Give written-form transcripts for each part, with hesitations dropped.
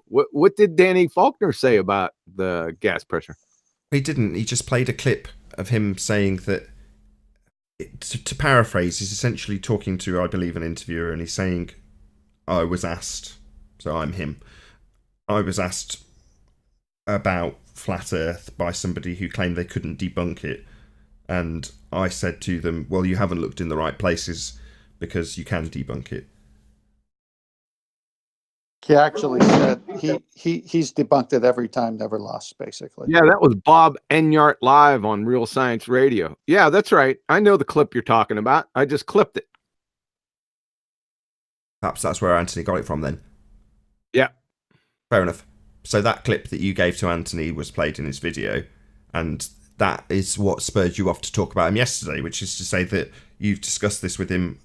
What did Danny Faulkner say about the gas pressure? He didn't. He just played a clip of him saying that. To paraphrase, he's essentially talking to, I believe, an interviewer, and he's saying, "I was asked, so I'm him. I was asked about flat Earth by somebody who claimed they couldn't debunk it, and I said to them, well, you haven't looked in the right places because you can debunk it." He actually said he's debunked it every time, never lost, basically. Yeah, that was Bob Enyart live on Real Science Radio. Yeah, that's right. I know the clip you're talking about. I just clipped it. Perhaps that's where Anthony got it from then. Yeah. Fair enough. So that clip that you gave to Anthony was played in his video, and that is what spurred you off to talk about him yesterday, which is to say that you've discussed this with him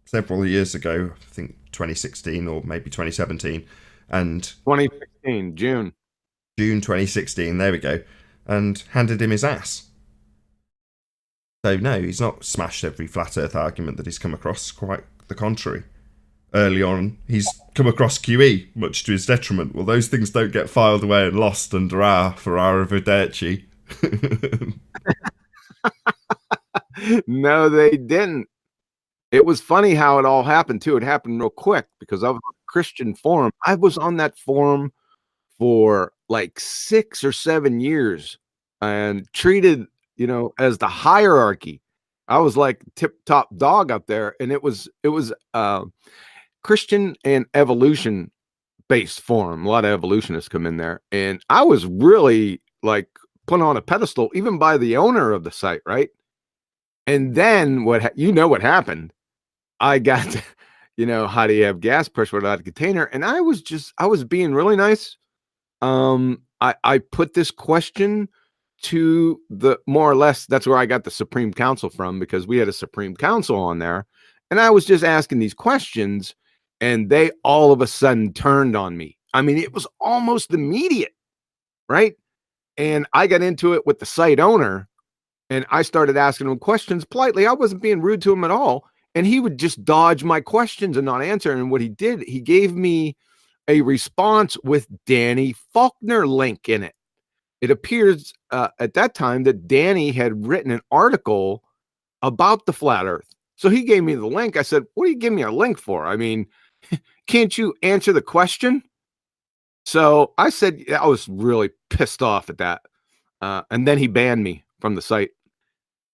several years ago, I think 2016 or maybe 2017, and 2016, June 2016, there we go, and handed him his ass. So no, he's not smashed every flat earth argument that he's come across, quite the contrary. Early on, he's come across QE, much to his detriment. Well, those things don't get filed away and lost under our Ferrara Verderci. No, they didn't. It was funny how it all happened, too. It happened real quick because I was on a Christian forum. I was on that forum for like 6 or 7 years and treated, as the hierarchy. I was like tip top dog up there. And it was Christian and evolution based forum. A lot of evolutionists come in there. And I was really like put on a pedestal, even by the owner of the site, right? And then what happened? I got, how do you have gas pressure without a container? And I was being really nice. I put this question to the more or less, that's where I got the Supreme Council from, because we had a Supreme Council on there. And I was just asking these questions, and they all of a sudden turned on me. I mean, it was almost immediate, right? And I got into it with the site owner, and I started asking him questions politely. I wasn't being rude to him at all. And he would just dodge my questions and not answer. And what he did, he gave me a response with Danny Faulkner link in it. It appears at that time that Danny had written an article about the flat earth. So he gave me the link. I said, what do you give me a link for? I mean, can't you answer the question? So I said, I was really pissed off at that. And then he banned me from the site.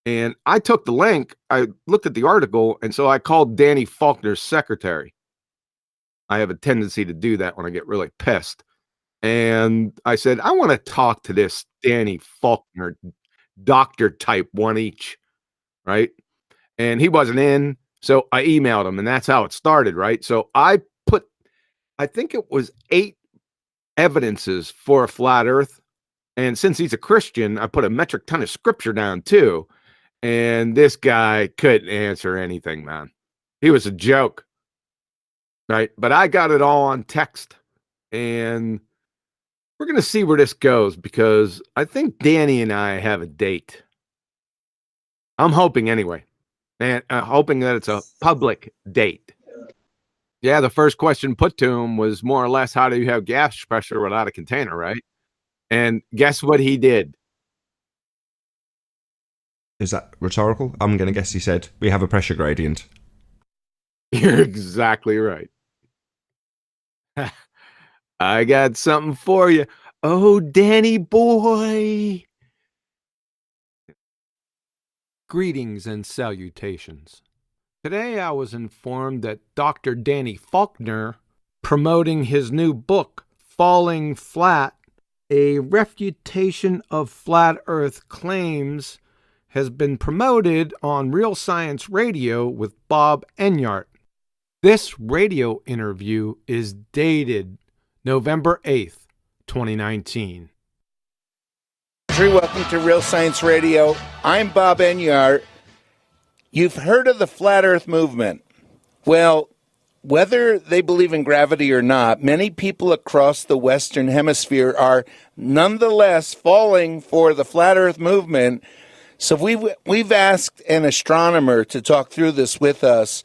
And I took the link, I looked at the article, and so I called Danny Faulkner's secretary. I have a tendency to do that when I get really pissed. And I said, I want to talk to this Danny Faulkner, doctor type, one each, right? And he wasn't in, so I emailed him, and that's how it started, right? So I think it was 8 evidences for a flat earth. And since he's a Christian, I put a metric ton of scripture down too. And this guy couldn't answer anything, man. He was a joke, right? But I got it all on text. And we're going to see where this goes, because I think Danny and I have a date. I'm hoping anyway. And hoping that it's a public date. Yeah, the first question put to him was more or less, how do you have gas pressure without a container, right? And guess what he did? Is that rhetorical? I'm going to guess he said, we have a pressure gradient. You're exactly right. I got something for you. Oh, Danny boy. Greetings and salutations. Today I was informed that Dr. Danny Faulkner, promoting his new book, Falling Flat, a refutation of flat earth claims, has been promoted on Real Science Radio with Bob Enyart. This radio interview is dated November 8th, 2019. Welcome to Real Science Radio. I'm Bob Enyart. You've heard of the Flat Earth movement. Well, whether they believe in gravity or not, many people across the Western Hemisphere are nonetheless falling for the Flat Earth movement. So we've asked an astronomer to talk through this with us.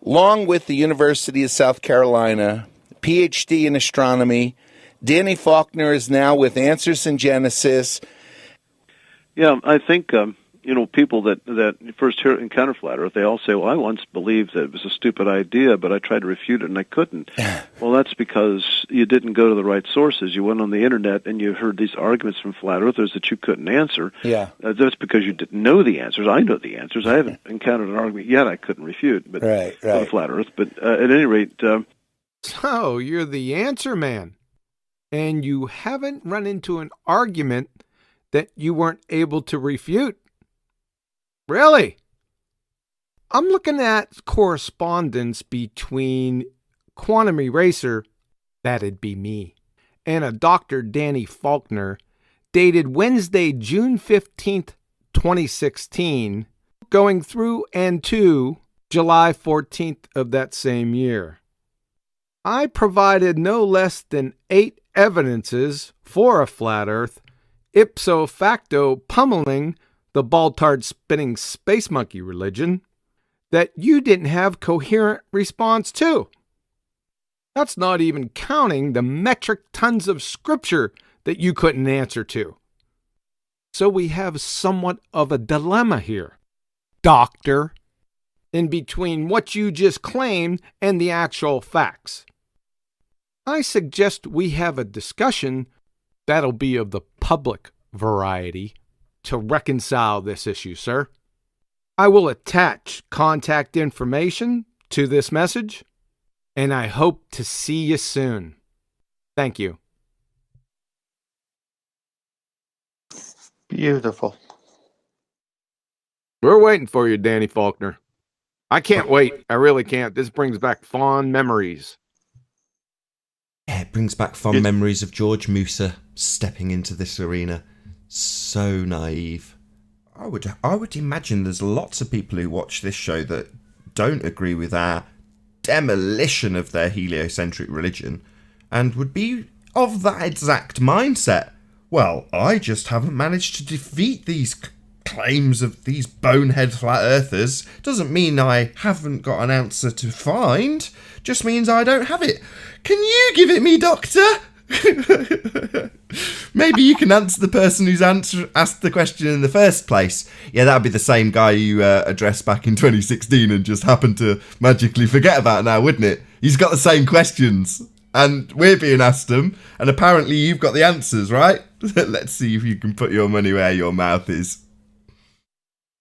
along with the University of South Carolina, PhD in astronomy. Danny Faulkner is now with Answers in Genesis. Yeah, I think people that first encounter flat Earth, they all say, "Well, I once believed that it was a stupid idea, but I tried to refute it and I couldn't." Well, that's because you didn't go to the right sources. You went on the internet and you heard these arguments from flat earthers that you couldn't answer. Yeah, that's because you didn't know the answers. I know the answers. I haven't encountered an argument yet I couldn't refute, but right. for the flat Earth. But at any rate, So you're the answer man, and you haven't run into an argument that you weren't able to refute. Really? I'm looking at correspondence between Quantum Eraser, that'd be me, and a Dr. Danny Faulkner, dated Wednesday, June 15th, 2016, going through and to July 14th of that same year. I provided no less than 8 evidences for a flat Earth, ipso facto pummeling the Baltard spinning space monkey religion, that you didn't have coherent response to. That's not even counting the metric tons of scripture that you couldn't answer to. So we have somewhat of a dilemma here, doctor, in between what you just claimed and the actual facts. I suggest we have a discussion that'll be of the public variety to reconcile this issue, sir. I will attach contact information to this message, and I hope to see you soon. Thank you. Beautiful. We're waiting for you, Danny Faulkner. I can't wait. I really can't. This brings back fond memories. Yeah, it brings back fond memories of George Musa stepping into this arena. So naive. I would imagine there's lots of people who watch this show that don't agree with our demolition of their heliocentric religion and would be of that exact mindset. Well, I just haven't managed to defeat these claims of these bonehead flat earthers. Doesn't mean I haven't got an answer to find. Just means I don't have it. Can you give it me, Doctor? Maybe you can answer the person who's asked the question in the first place. Yeah, that'd be the same guy you addressed back in 2016 and just happened to magically forget about now, wouldn't it? He's got the same questions, and we're being asked them, and apparently you've got the answers, right? Let's see if you can put your money where your mouth is.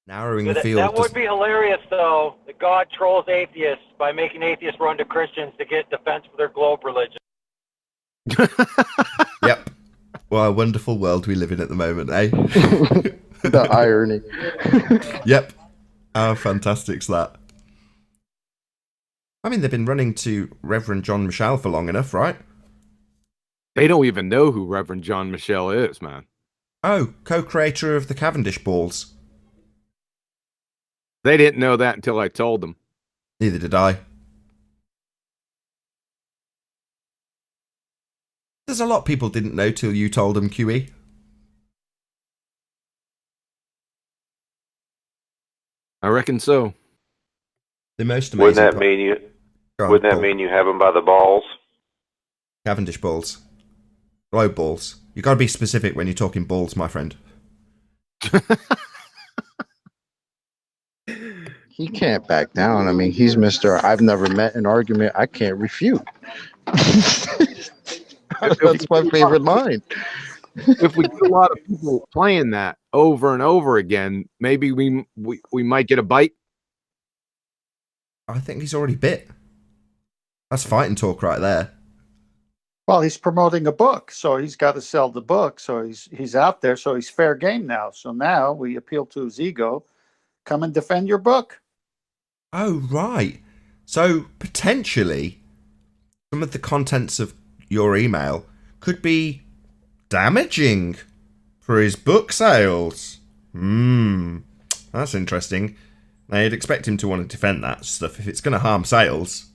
Narrowing the field. That would be hilarious, though. That God trolls atheists by making atheists run to Christians to get defense for their globe religion. Yep. What a wonderful world we live in at the moment, eh? The irony. Yep. How fantastic's that? I mean, they've been running to Reverend John Michelle for long enough, right? They don't even know who Reverend John Michelle is, man. Oh, co-creator of the Cavendish balls. They didn't know that until I told them. Neither did I. There's a lot people didn't know till you told them, QE. I reckon so. The most amazing. Wouldn't that mean you have them by the balls? Cavendish balls. Globe balls. You got to be specific when you're talking balls, my friend. He can't back down. I mean, he's Mr. I've never met an argument I can't refute. That's my favorite line. If we get a lot of people playing that over and over again, maybe we might get a bite. I think he's already bit. That's fighting talk right there. Well, he's promoting a book, so he's got to sell the book. So he's out there, so he's fair game now. So now we appeal to his ego. Come and defend your book. Oh, right. So potentially some of the contents of your email could be damaging for his book sales. That's interesting. Now, you'd expect him to want to defend that stuff if it's going to harm sales.